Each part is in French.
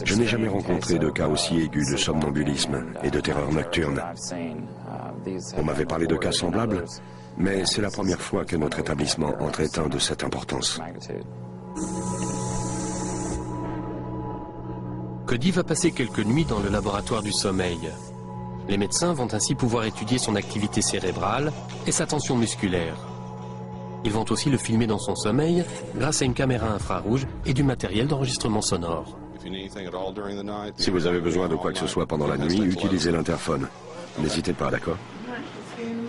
Je n'ai jamais rencontré de cas aussi aigus de somnambulisme et de terreur nocturne. On m'avait parlé de cas semblables, mais c'est la première fois que notre établissement en traite un de cette importance. Cody va passer quelques nuits dans le laboratoire du sommeil. Les médecins vont ainsi pouvoir étudier son activité cérébrale et sa tension musculaire. Ils vont aussi le filmer dans son sommeil grâce à une caméra infrarouge et du matériel d'enregistrement sonore. Si vous avez besoin de quoi que ce soit pendant la nuit, utilisez l'interphone. N'hésitez pas, d'accord?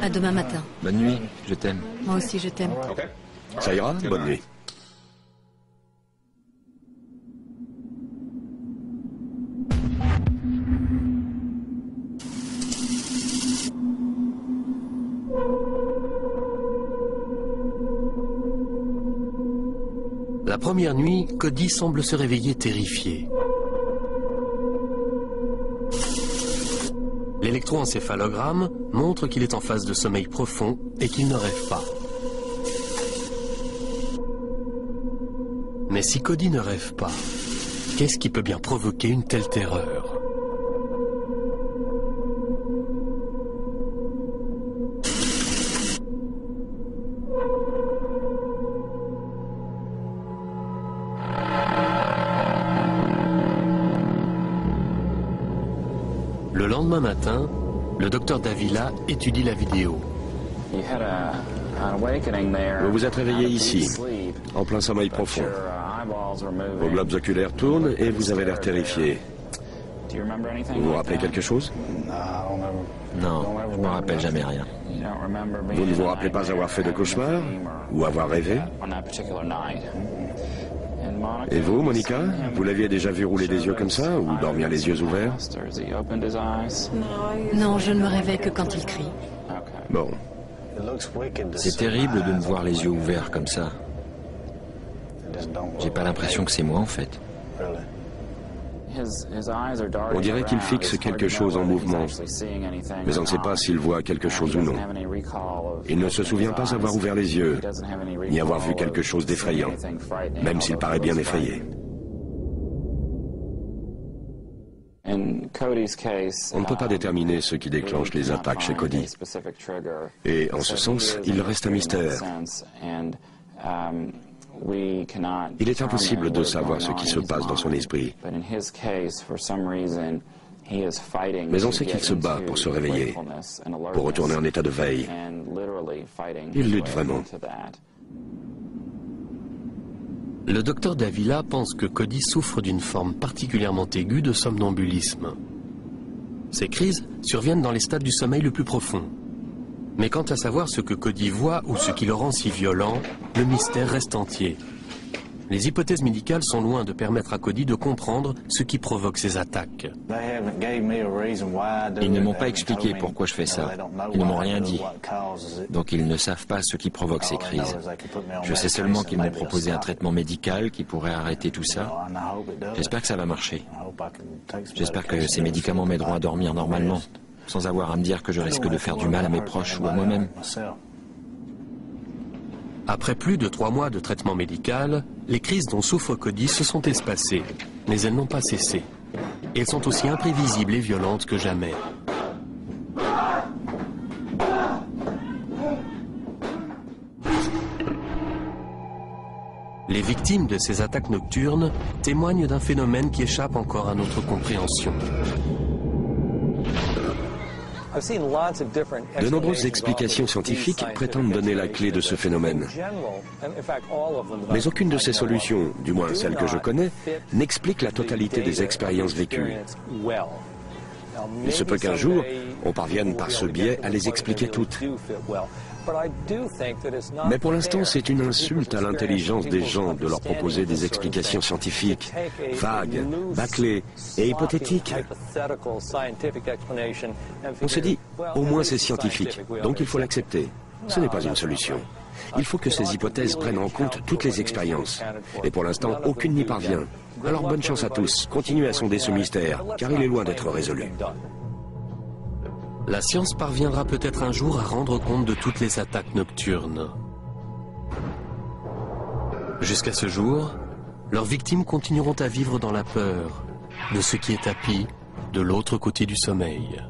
À demain matin. Bonne nuit, je t'aime. Moi aussi, je t'aime. Ça ira? Bonne nuit. La première nuit, Cody semble se réveiller terrifié. L'électroencéphalogramme montre qu'il est en phase de sommeil profond et qu'il ne rêve pas. Mais si Cody ne rêve pas, qu'est-ce qui peut bien provoquer une telle terreur ? Le lendemain matin, le docteur Davila étudie la vidéo. Vous vous êtes réveillé ici, en plein sommeil profond. Vos globes oculaires tournent et vous avez l'air terrifié. Vous vous rappelez quelque chose? Non, je me rappelle jamais rien. Vous ne vous rappelez pas avoir fait de cauchemar ou avoir rêvé? Et vous, Monica, vous l'aviez déjà vu rouler des yeux comme ça ou dormir les yeux ouverts? Non, je ne me réveille que quand il crie. Bon. C'est terrible de me voir les yeux ouverts comme ça. J'ai pas l'impression que c'est moi en fait. On dirait qu'il fixe quelque chose en mouvement, mais on ne sait pas s'il voit quelque chose ou non. Il ne se souvient pas avoir ouvert les yeux, ni avoir vu quelque chose d'effrayant, même s'il paraît bien effrayé. On ne peut pas déterminer ce qui déclenche les attaques chez Cody. Et en ce sens, il reste un mystère. Il est impossible de savoir ce qui se passe dans son esprit. Mais on sait qu'il se bat pour se réveiller, pour retourner en état de veille. Il lutte vraiment. Le docteur Davila pense que Cody souffre d'une forme particulièrement aiguë de somnambulisme. Ces crises surviennent dans les stades du sommeil le plus profond. Mais quant à savoir ce que Cody voit ou ce qui le rend si violent, le mystère reste entier. Les hypothèses médicales sont loin de permettre à Cody de comprendre ce qui provoque ces attaques. Ils ne m'ont pas expliqué pourquoi je fais ça. Ils ne m'ont rien dit. Donc ils ne savent pas ce qui provoque ces crises. Je sais seulement qu'ils m'ont proposé un traitement médical qui pourrait arrêter tout ça. J'espère que ça va marcher. J'espère que ces médicaments m'aideront à dormir normalement, sans avoir à me dire que je risque de faire du mal à mes proches ou à moi-même. Après plus de 3 mois de traitement médical, les crises dont souffre Cody se sont espacées, mais elles n'ont pas cessé. Et elles sont aussi imprévisibles et violentes que jamais. Les victimes de ces attaques nocturnes témoignent d'un phénomène qui échappe encore à notre compréhension. De nombreuses explications scientifiques prétendent donner la clé de ce phénomène. Mais aucune de ces solutions, du moins celle que je connais, n'explique la totalité des expériences vécues. Il se peut qu'un jour, on parvienne par ce biais à les expliquer toutes. Mais pour l'instant, c'est une insulte à l'intelligence des gens de leur proposer des explications scientifiques, vagues, bâclées et hypothétiques. On se dit, au moins c'est scientifique, donc il faut l'accepter. Ce n'est pas une solution. Il faut que ces hypothèses prennent en compte toutes les expériences. Et pour l'instant, aucune n'y parvient. Alors bonne chance à tous. Continuez à sonder ce mystère, car il est loin d'être résolu. La science parviendra peut-être un jour à rendre compte de toutes les attaques nocturnes. Jusqu'à ce jour, leurs victimes continueront à vivre dans la peur de ce qui est tapis de l'autre côté du sommeil.